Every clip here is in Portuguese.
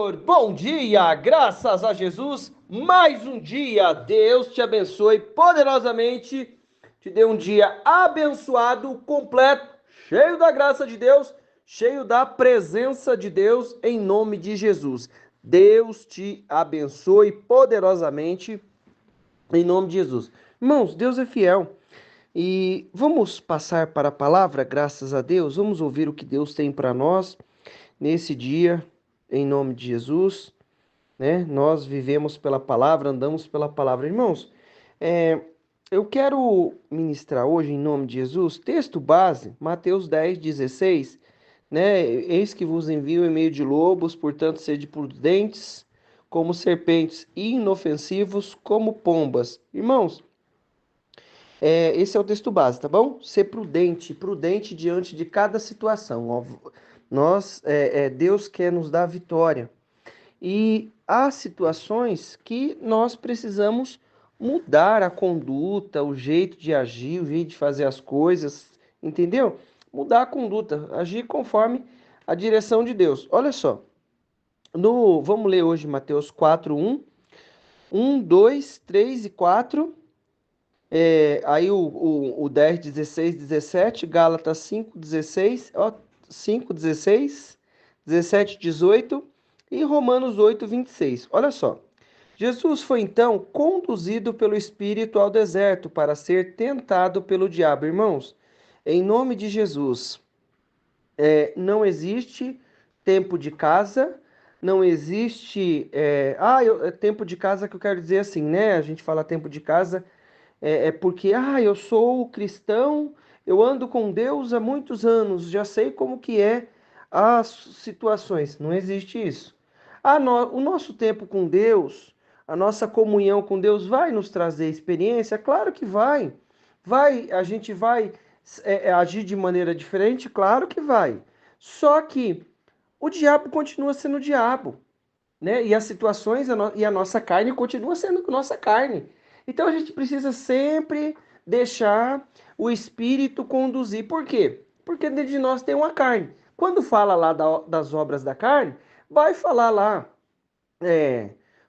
Senhor, bom dia, graças a Jesus, mais um dia, Deus te abençoe poderosamente, te dê um dia abençoado, completo, cheio da graça de Deus, cheio da presença de Deus, em nome de Jesus. Deus te abençoe poderosamente, em nome de Jesus. Irmãos, Deus é fiel. E vamos passar para a palavra, graças a Deus, vamos ouvir o que Deus tem para nós nesse dia, em nome de Jesus, né? Nós vivemos pela palavra, andamos pela palavra. Irmãos, é, eu quero ministrar hoje, em nome de Jesus, texto base, Mateus 10:16, né? Eis que vos envio em meio de lobos, portanto, sede prudentes como serpentes e inofensivos como pombas. Irmãos, esse é o texto base, tá bom? Ser prudente, prudente diante de cada situação. Ó, Deus quer nos dar vitória. E há situações que nós precisamos mudar a conduta, o jeito de agir, o jeito de fazer as coisas, entendeu? Mudar a conduta, agir conforme a direção de Deus. Olha só, vamos ler hoje Mateus 4:1, 2, 3 e 4. Aí o 10, 16, 17, Gálatas 5, 16, ó, 5, 16, 17, 18 e Romanos 8, 26. Olha só. Jesus foi então conduzido pelo Espírito ao deserto para ser tentado pelo diabo. Irmãos, em nome de Jesus, não existe tempo de casa, não existe. Tempo de casa que eu quero dizer assim, né? A gente fala tempo de casa porque, eu sou cristão, eu ando com Deus há muitos anos, já sei como que é as situações. Não existe isso. O nosso tempo com Deus, a nossa comunhão com Deus vai nos trazer experiência? Claro que vai. A gente vai agir de maneira diferente? Claro que vai. Só que o diabo continua sendo o diabo, né? E as situações e a nossa carne continua sendo nossa carne. Então a gente precisa sempre deixar o Espírito conduzir. Por quê? Porque dentro de nós tem uma carne. Quando fala lá das obras da carne, vai falar lá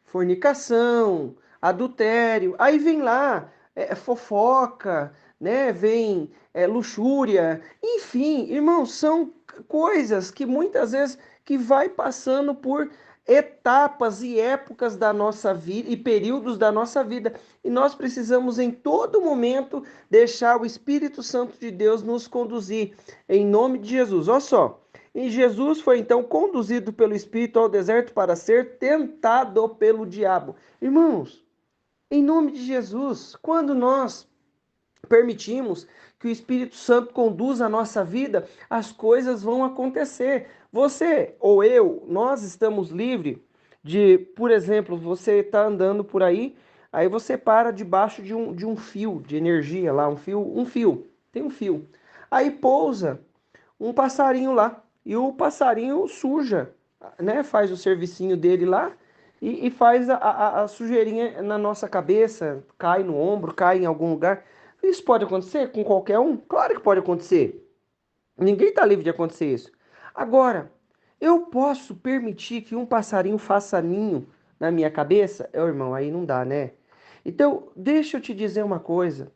fornicação, adultério, aí vem lá fofoca, né? Vem luxúria, enfim, irmãos, são coisas que muitas vezes que vai passando por etapas e épocas da nossa vida e períodos da nossa vida, e nós precisamos em todo momento deixar o Espírito Santo de Deus nos conduzir em nome de Jesus. Olha só, e Jesus foi então conduzido pelo Espírito ao deserto para ser tentado pelo diabo. Irmãos, em nome de Jesus, quando nós permitimos que o Espírito Santo conduza a nossa vida, as coisas vão acontecer. Você ou eu, nós estamos livres por exemplo, você está andando por aí você para debaixo de um fio de energia lá, tem um fio. Aí pousa um passarinho lá. E o passarinho suja, né? Faz o servicinho dele lá e faz a sujeirinha na nossa cabeça, cai no ombro, cai em algum lugar. Isso pode acontecer com qualquer um? Claro que pode acontecer. Ninguém está livre de acontecer isso. Agora, eu posso permitir que um passarinho faça ninho na minha cabeça? Irmão, aí não dá, né? Então, deixa eu te dizer uma coisa.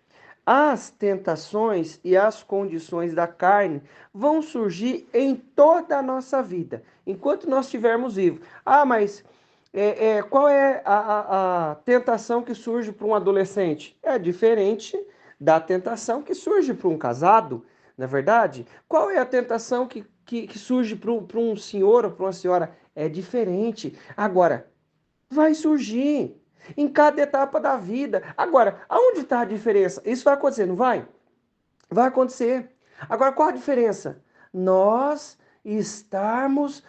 As tentações e as condições da carne vão surgir em toda a nossa vida, enquanto nós estivermos vivos. Mas qual é a tentação que surge para um adolescente? É diferente da tentação que surge para um casado, na verdade? Qual é a tentação que surge para um senhor ou para uma senhora? É diferente. Agora, vai surgir em cada etapa da vida. Agora, aonde está a diferença? Isso vai acontecer, não vai? Vai acontecer. Agora, qual a diferença? Nós estarmos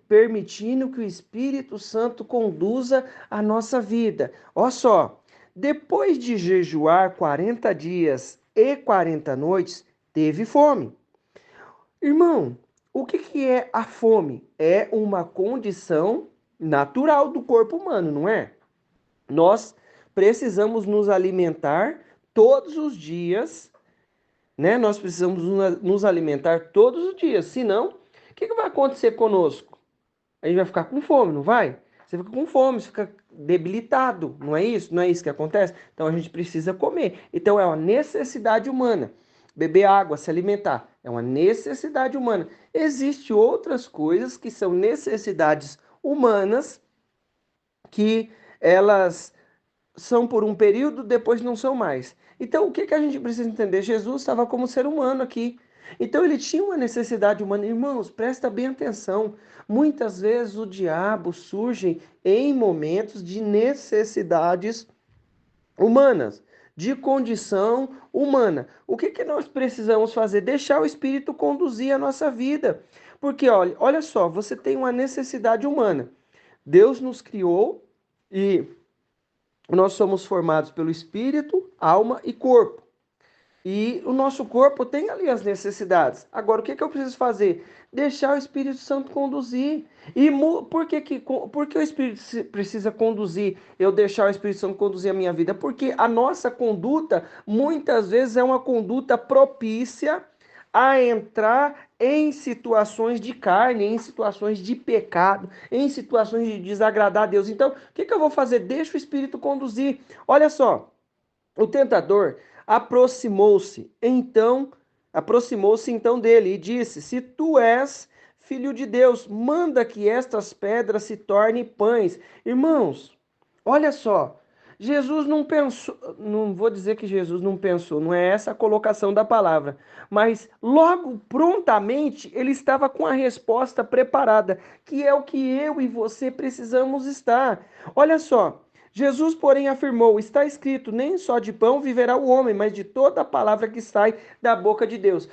permitindo que o Espírito Santo conduza a nossa vida. Olha só, depois de jejuar 40 dias e 40 noites, teve fome. Irmão, o que é a fome? É uma condição natural do corpo humano, não é? Nós precisamos nos alimentar todos os dias, né? Nós precisamos nos alimentar todos os dias, senão, o que vai acontecer conosco? A gente vai ficar com fome, não vai? Você fica com fome, você fica debilitado, não é isso? Não é isso que acontece? Então a gente precisa comer. Então é uma necessidade humana. Beber água, se alimentar, é uma necessidade humana. Existem outras coisas que são necessidades humanas que elas são por um período, depois não são mais. Então, o que que a gente precisa entender? Jesus estava como ser humano aqui. Então, ele tinha uma necessidade humana. Irmãos, presta bem atenção. Muitas vezes o diabo surge em momentos de necessidades humanas, de condição humana. O que que nós precisamos fazer? Deixar o Espírito conduzir a nossa vida. Porque, olha só, você tem uma necessidade humana. Deus nos criou e nós somos formados pelo espírito, alma e corpo. E o nosso corpo tem ali as necessidades. Agora, o que que eu preciso fazer? Deixar o Espírito Santo conduzir. E por que o Espírito precisa conduzir? Eu deixar o Espírito Santo conduzir a minha vida? Porque a nossa conduta, muitas vezes, é uma conduta propícia a entrar em situações de carne, em situações de pecado, em situações de desagradar a Deus. Então, o que que eu vou fazer? Deixa o Espírito conduzir. Olha só, o tentador aproximou-se então dele e disse: Se tu és filho de Deus, manda que estas pedras se tornem pães. Irmãos, olha só, Jesus não pensou, não vou dizer que Jesus não pensou, não é essa a colocação da palavra, mas logo prontamente ele estava com a resposta preparada, que é o que eu e você precisamos estar. Olha só, Jesus, porém, afirmou: Está escrito, nem só de pão viverá o homem, mas de toda a palavra que sai da boca de Deus.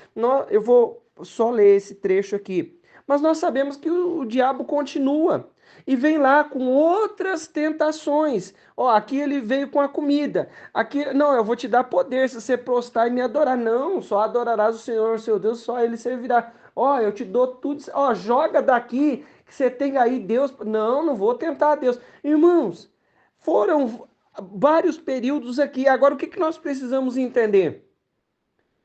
Eu vou só ler esse trecho aqui. Mas nós sabemos que o diabo continua e vem lá com outras tentações. Ó, aqui ele veio com a comida. Aqui, não, eu vou te dar poder se você prostrar e me adorar. Não, só adorarás o Senhor, seu Deus, só ele servirá. Ó, eu te dou tudo. Ó, joga daqui que você tem aí Deus. Não, não vou tentar Deus. Irmãos, foram vários períodos aqui. Agora, o que nós precisamos entender?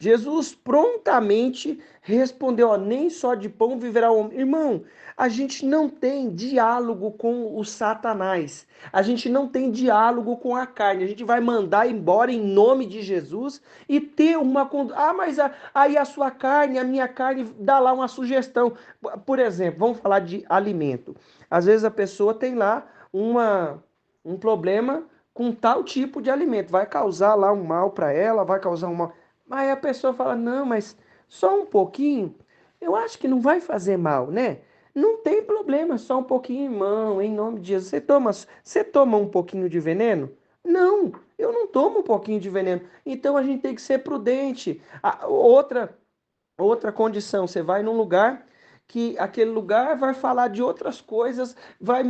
Jesus prontamente respondeu: ó, nem só de pão viverá o homem. Irmão, a gente não tem diálogo com o Satanás. A gente não tem diálogo com a carne. A gente vai mandar embora em nome de Jesus e ter uma. Ah, mas aí a sua carne, a minha carne, dá lá uma sugestão. Por exemplo, vamos falar de alimento. Às vezes a pessoa tem lá um problema com tal tipo de alimento. Vai causar lá um mal para ela, vai causar um mal. Aí a pessoa fala: não, mas só um pouquinho, eu acho que não vai fazer mal, né? Não tem problema, só um pouquinho, irmão, em nome de Jesus. Você toma um pouquinho de veneno? Não, eu não tomo um pouquinho de veneno. Então a gente tem que ser prudente. Outra condição, você vai num lugar que aquele lugar vai falar de outras coisas, vai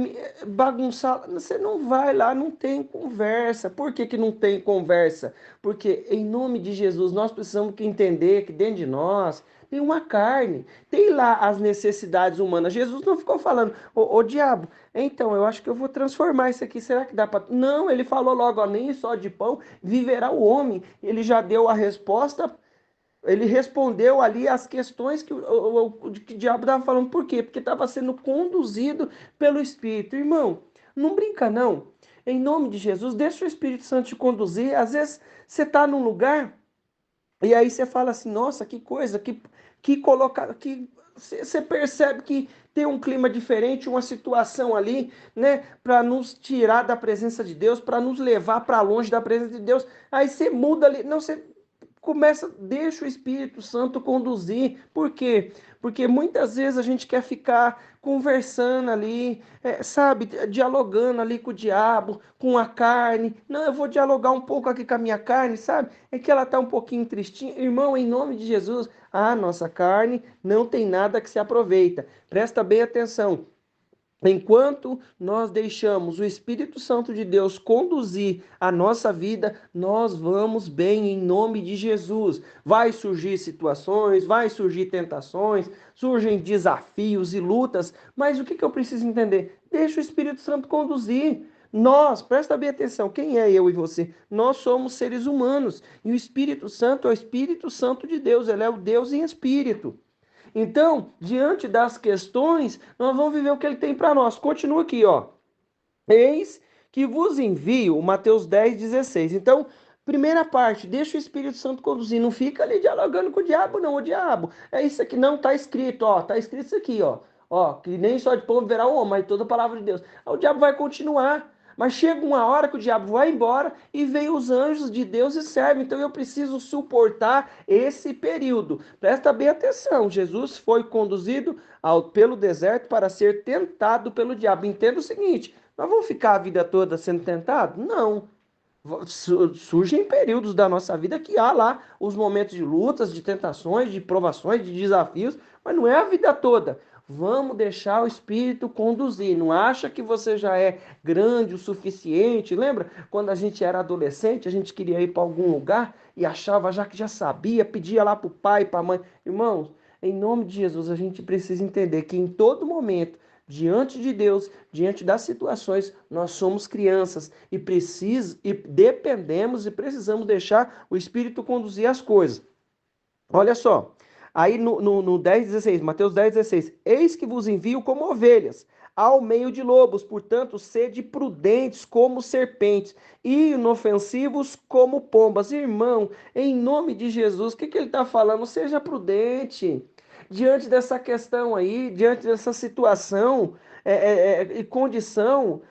bagunçar. Você não vai lá, não tem conversa. Por que que não tem conversa? Porque em nome de Jesus nós precisamos entender que dentro de nós tem uma carne, tem lá as necessidades humanas. Jesus não ficou falando: ô diabo, então eu acho que eu vou transformar isso aqui, será que dá para... Não, ele falou logo: ó, nem só de pão viverá o homem. Ele já deu a resposta. Ele respondeu ali as questões que o diabo estava falando. Por quê? Porque estava sendo conduzido pelo Espírito. Irmão, não brinca não. Em nome de Jesus, deixa o Espírito Santo te conduzir. Às vezes você está num lugar e aí você fala assim: nossa, que coisa, que colocar, que você percebe que tem um clima diferente, uma situação ali, né, para nos tirar da presença de Deus, para nos levar para longe da presença de Deus. Aí você muda ali, não, você começa, deixa o Espírito Santo conduzir. Por quê? Porque muitas vezes a gente quer ficar conversando ali, sabe, dialogando ali com o diabo, com a carne. Não, eu vou dialogar um pouco aqui com a minha carne, sabe? É que ela está um pouquinho tristinha. Irmão, em nome de Jesus, a nossa carne não tem nada que se aproveita. Presta bem atenção. Enquanto nós deixamos o Espírito Santo de Deus conduzir a nossa vida, nós vamos bem em nome de Jesus. Vai surgir situações, vai surgir tentações, surgem desafios e lutas, mas o que eu preciso entender? Deixa o Espírito Santo conduzir. Nós, presta bem atenção, quem é eu e você? Nós somos seres humanos e o Espírito Santo é o Espírito Santo de Deus, ele é o Deus em espírito. Então, diante das questões, nós vamos viver o que ele tem para nós. Continua aqui, ó. Eis que vos envio, Mateus 10:16. Então, primeira parte, deixa o Espírito Santo conduzir, não fica ali dialogando com o diabo, não, o diabo. É isso aqui, não, tá escrito, ó, tá escrito isso aqui, ó. Ó, que nem só de pão verá o homem, mas toda a palavra de Deus. Aí o diabo vai continuar. Mas chega uma hora que o diabo vai embora e vem os anjos de Deus e servem. Então eu preciso suportar esse período. Presta bem atenção. Jesus foi conduzido pelo deserto para ser tentado pelo diabo. Entenda o seguinte: nós vamos ficar a vida toda sendo tentados? Não. Surgem períodos da nossa vida que há lá os momentos de lutas, de tentações, de provações, de desafios, mas não é a vida toda. Vamos deixar o Espírito conduzir. Não acha que você já é grande o suficiente? Lembra quando a gente era adolescente, a gente queria ir para algum lugar e achava já que já sabia, pedia lá para o pai, para a mãe. Irmãos, em nome de Jesus, a gente precisa entender que em todo momento, diante de Deus, diante das situações, nós somos crianças e dependemos e precisamos deixar o Espírito conduzir as coisas. Olha só, aí no 10:16, Mateus 10:16, eis que vos envio como ovelhas ao meio de lobos, portanto, sede prudentes como serpentes e inofensivos como pombas. Irmão, em nome de Jesus, o que ele está falando? Seja prudente. Diante dessa questão aí, diante dessa situação e condição,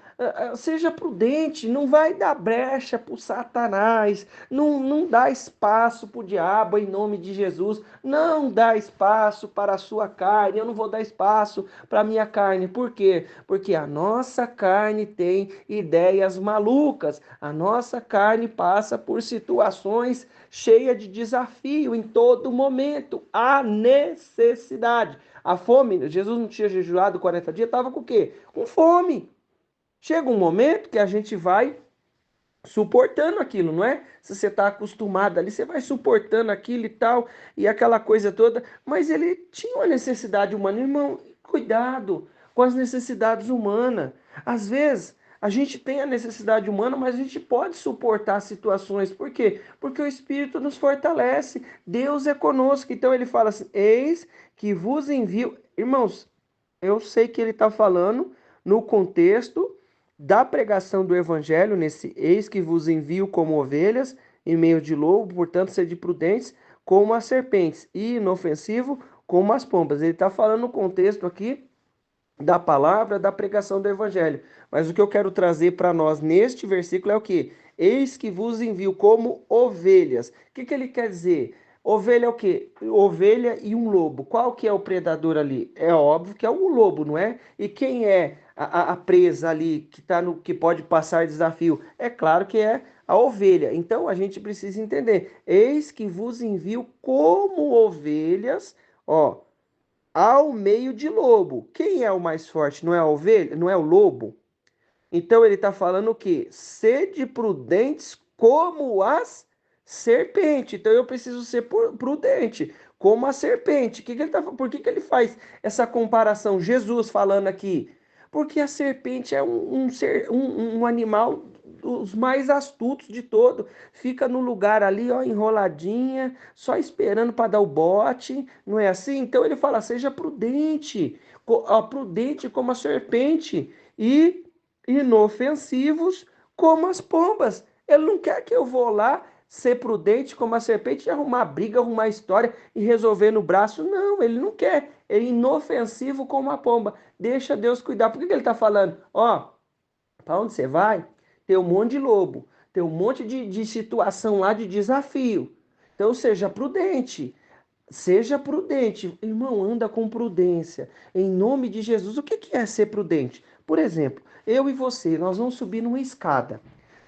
seja prudente, não vai dar brecha para o Satanás, não dá espaço para o diabo em nome de Jesus, não dá espaço para a sua carne, eu não vou dar espaço para a minha carne, por quê? Porque a nossa carne tem ideias malucas, a nossa carne passa por situações cheias de desafio em todo momento, a necessidade. A fome, Jesus não tinha jejuado 40 dias, estava com o quê? Com fome. Chega um momento que a gente vai suportando aquilo, não é? Se você está acostumado ali, você vai suportando aquilo e tal, e aquela coisa toda. Mas ele tinha uma necessidade humana. Irmão, cuidado com as necessidades humanas. Às vezes, a gente tem a necessidade humana, mas a gente pode suportar situações. Por quê? Porque o Espírito nos fortalece. Deus é conosco. Então ele fala assim: eis que vos envio. Irmãos, eu sei que ele está falando no contexto da pregação do evangelho, nesse eis que vos envio como ovelhas em meio de lobo, portanto, sede prudentes como as serpentes e inofensivo como as pombas. Ele está falando no contexto aqui da palavra, da pregação do evangelho. Mas o que eu quero trazer para nós neste versículo é o que? Eis que vos envio como ovelhas. O que ele quer dizer? Ovelha é o quê? Ovelha e um lobo. Qual que é o predador ali? É óbvio que é o lobo, não é? E quem é a presa ali que tá no que pode passar desafio? É claro que é a ovelha. Então a gente precisa entender. Eis que vos envio como ovelhas, ó, ao meio de lobo. Quem é o mais forte? Não é a ovelha? Não é o lobo? Então ele está falando o quê? Sede prudentes como as serpentes. Então eu preciso ser prudente como a serpente. Por que ele faz essa comparação? Jesus falando aqui. Porque a serpente é um animal dos mais astutos de todo. Fica no lugar ali, ó, enroladinha, só esperando para dar o bote. Não é assim? Então ele fala: seja prudente, prudente como a serpente. E inofensivos como as pombas. Ele não quer que eu vou lá ser prudente como a serpente e arrumar briga, arrumar história e resolver no braço. Não, ele não quer. Ele é inofensivo como a pomba. Deixa Deus cuidar. Por que ele está falando? Ó, para onde você vai, tem um monte de lobo, tem um monte de situação lá de desafio. Então seja prudente. Seja prudente, irmão, anda com prudência. Em nome de Jesus, o que é ser prudente? Por exemplo, eu e você, nós vamos subir numa escada.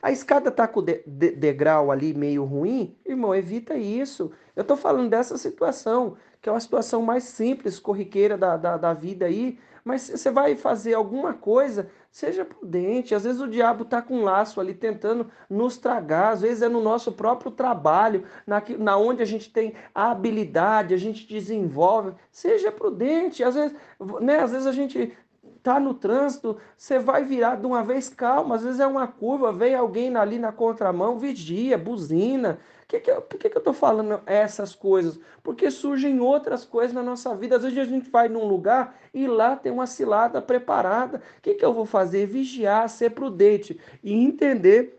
A escada está com o degrau ali meio ruim, irmão, evita isso. Eu estou falando dessa situação, que é uma situação mais simples, corriqueira da vida aí, mas você vai fazer alguma coisa, seja prudente. Às vezes o diabo está com um laço ali tentando nos tragar, às vezes é no nosso próprio trabalho, na onde a gente tem a habilidade, a gente desenvolve. Seja prudente. Às vezes a gente tá no trânsito, você vai virar de uma vez, calma, às vezes é uma curva, vem alguém ali na contramão, vigia, buzina. Por que eu estou falando essas coisas? Porque surgem outras coisas na nossa vida. Às vezes a gente vai num lugar e lá tem uma cilada preparada. O que eu vou fazer? Vigiar, ser prudente e entender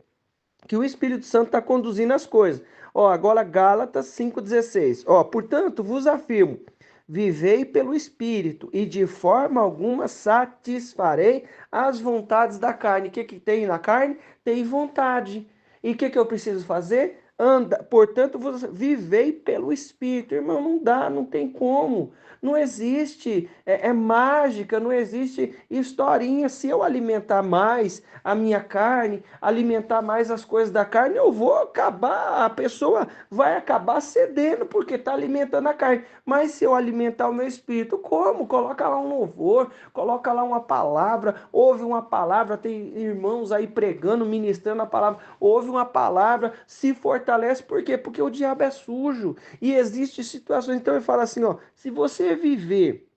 que o Espírito Santo está conduzindo as coisas. Ó, agora Gálatas 5,16. Ó, portanto, vos afirmo, vivei pelo Espírito e de forma alguma satisfarei as vontades da carne. O que tem na carne? Tem vontade. E o que eu preciso fazer? Anda, portanto, vos vivei pelo Espírito. Irmão, não dá, não tem como. Não existe, é mágica, não existe historinha. Se eu alimentar mais a minha carne, alimentar mais as coisas da carne, eu vou acabar, a pessoa vai acabar cedendo porque está alimentando a carne. Mas se eu alimentar o meu espírito, como? Coloca lá um louvor, coloca lá uma palavra, ouve uma palavra, tem irmãos aí pregando, ministrando a palavra, ouve uma palavra, se fortalece. Por quê? Porque o diabo é sujo e existem situações. Então ele fala assim, ó, se você viver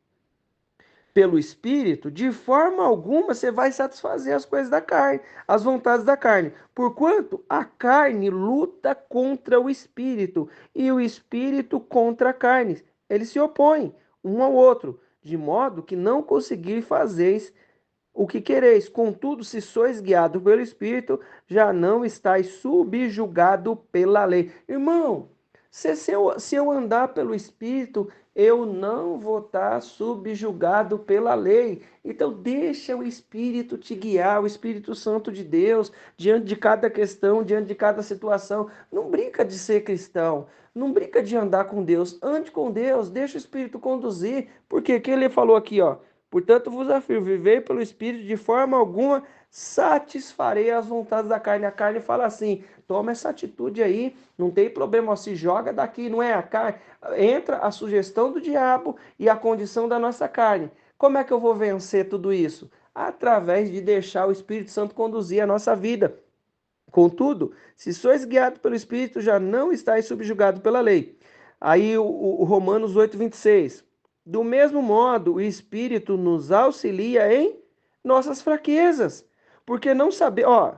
pelo Espírito, de forma alguma você vai satisfazer as coisas da carne, as vontades da carne. Porquanto a carne luta contra o Espírito e o Espírito contra a carne. Eles se opõem um ao outro, de modo que não conseguir fazeis o que quereis. Contudo, se sois guiados pelo Espírito, já não estáis subjugado pela lei. Irmão, se eu andar pelo Espírito, eu não vou estar subjugado pela lei. Então, deixa o Espírito te guiar, o Espírito Santo de Deus, diante de cada questão, diante de cada situação. Não brinca de ser cristão, não brinca de andar com Deus. Ande com Deus, deixa o Espírito conduzir. Porque o que ele falou aqui, ó? Portanto, vos afirmo, vivei pelo Espírito, de forma alguma satisfarei as vontades da carne. A carne fala assim, toma essa atitude aí, não tem problema, ó, se joga daqui, não é a carne. Entra a sugestão do diabo e a condição da nossa carne. Como é que eu vou vencer tudo isso? Através de deixar o Espírito Santo conduzir a nossa vida. Contudo, se sois guiados pelo Espírito, já não estáis subjugados pela lei. Aí o Romanos 8,26. Do mesmo modo, o Espírito nos auxilia em nossas fraquezas. Porque não saber, ó,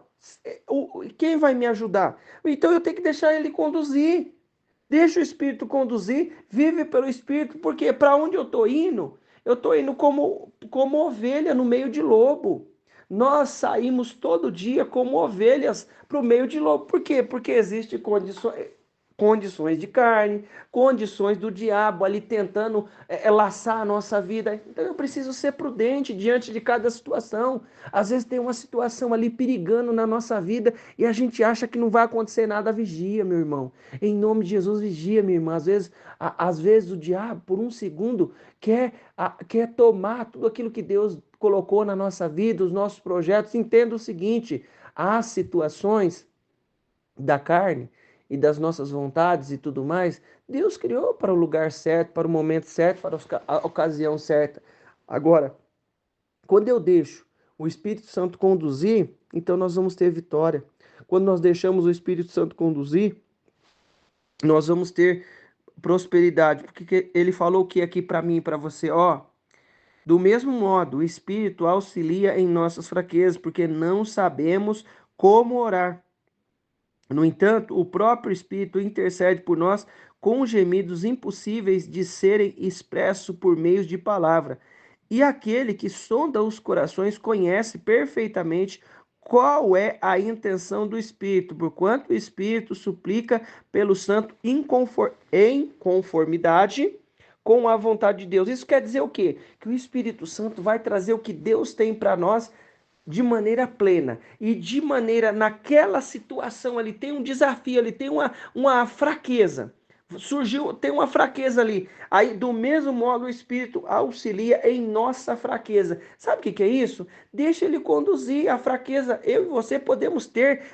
quem vai me ajudar? Então eu tenho que deixar ele conduzir. Deixa o Espírito conduzir, vive pelo Espírito, porque para onde eu estou indo? Eu estou indo como ovelha no meio de lobo. Nós saímos todo dia como ovelhas para o meio de lobo. Por quê? Porque existem condições de carne, condições do diabo ali tentando laçar a nossa vida. Então eu preciso ser prudente diante de cada situação. Às vezes tem uma situação ali perigando na nossa vida e a gente acha que não vai acontecer nada. Vigia, meu irmão. Em nome de Jesus, vigia, minha irmã. Às vezes o diabo, por um segundo, quer tomar tudo aquilo que Deus colocou na nossa vida, os nossos projetos. Entenda o seguinte, há situações da carne e das nossas vontades e tudo mais, Deus criou para o lugar certo, para o momento certo, para a ocasião certa. Agora, quando eu deixo o Espírito Santo conduzir, então nós vamos ter vitória. Quando nós deixamos o Espírito Santo conduzir, nós vamos ter prosperidade. Porque ele falou o que aqui para mim e para você, ó. Do mesmo modo, o Espírito auxilia em nossas fraquezas, porque não sabemos como orar. No entanto, o próprio Espírito intercede por nós com gemidos impossíveis de serem expressos por meio de palavra. E aquele que sonda os corações conhece perfeitamente qual é a intenção do Espírito, porquanto o Espírito suplica pelo santo em conformidade com a vontade de Deus. Isso quer dizer o quê? Que o Espírito Santo vai trazer o que Deus tem para nós de maneira plena e de maneira naquela situação ali, tem um desafio ali, tem uma fraqueza, surgiu, tem uma fraqueza ali, aí do mesmo modo o Espírito auxilia em nossa fraqueza. Sabe o que é isso? Deixa ele conduzir a fraqueza. Eu e você podemos ter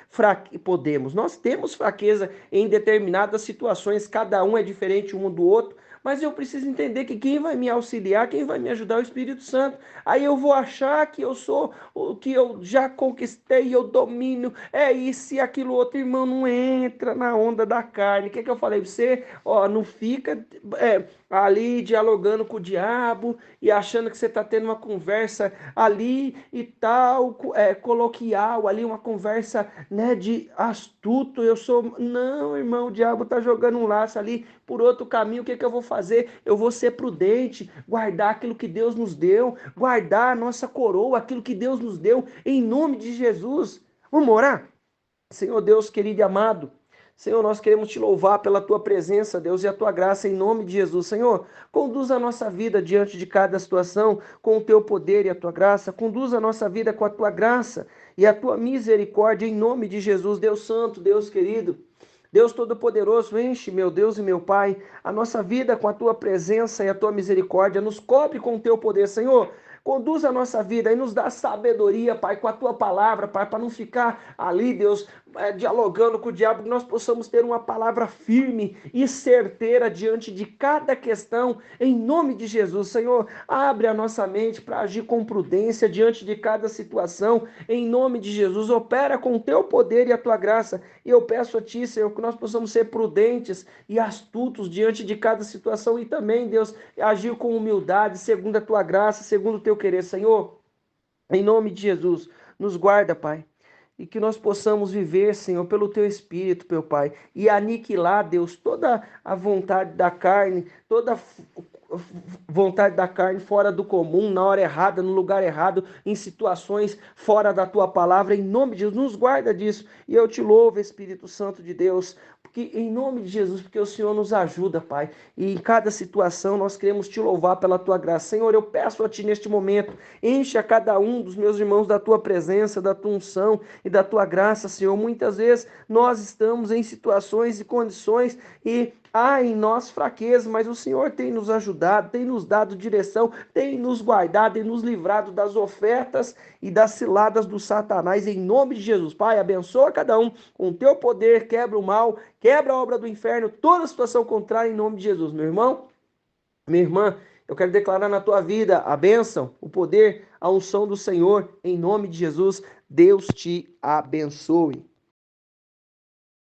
nós temos fraqueza em determinadas situações, cada um é diferente um do outro, mas eu preciso entender que quem vai me auxiliar, quem vai me ajudar é o Espírito Santo. Aí eu vou achar que eu sou o que eu já conquistei, eu domino, é isso e aquilo outro, irmão, não entra na onda da carne. O que eu falei para você? Ó, não fica ali dialogando com o diabo e achando que você está tendo uma conversa ali e tal, coloquial, ali uma conversa, né, de astuto, eu sou... Não, irmão, o diabo está jogando um laço ali por outro caminho. O que eu vou fazer? Eu vou ser prudente, guardar aquilo que Deus nos deu, guardar a nossa coroa, aquilo que Deus nos deu, em nome de Jesus. Vamos orar? Senhor Deus querido e amado, Senhor, nós queremos te louvar pela tua presença, Deus, e a tua graça em nome de Jesus. Senhor, conduza a nossa vida diante de cada situação com o teu poder e a tua graça. Conduza a nossa vida com a tua graça e a tua misericórdia em nome de Jesus. Deus santo, Deus querido, Deus Todo-Poderoso, enche, meu Deus e meu Pai, a nossa vida com a tua presença e a tua misericórdia. Nos cobre com o teu poder, Senhor. Conduz a nossa vida e nos dá sabedoria, Pai, com a tua palavra, Pai, para não ficar ali, Deus, dialogando com o diabo, que nós possamos ter uma palavra firme e certeira diante de cada questão, em nome de Jesus. Senhor, abre a nossa mente para agir com prudência diante de cada situação, em nome de Jesus. Opera com o teu poder e a tua graça, e eu peço a ti, Senhor, que nós possamos ser prudentes e astutos diante de cada situação, e também, Deus, agir com humildade, segundo a tua graça, segundo o teu querer, Senhor, em nome de Jesus. Nos guarda, Pai, e que nós possamos viver, Senhor, pelo teu Espírito, meu Pai, e aniquilar, Deus, toda a vontade da carne, toda vontade da carne fora do comum, na hora errada, no lugar errado, em situações fora da tua palavra, em nome de Jesus. Nos guarda disso, e eu te louvo, Espírito Santo de Deus, porque em nome de Jesus, porque o Senhor nos ajuda, Pai, e em cada situação nós queremos te louvar pela tua graça. Senhor, eu peço a ti neste momento, enche a cada um dos meus irmãos da tua presença, da tua unção e da tua graça, Senhor. Muitas vezes nós estamos em situações e condições e há em nós fraqueza, mas o Senhor tem nos ajudado, tem nos dado direção, tem nos guardado e nos livrado das ofertas e das ciladas do Satanás, em nome de Jesus. Pai, abençoa cada um com o teu poder, quebra o mal, quebra a obra do inferno, toda situação contrária, em nome de Jesus. Meu irmão, minha irmã, eu quero declarar na tua vida a bênção, o poder, a unção do Senhor, em nome de Jesus. Deus te abençoe.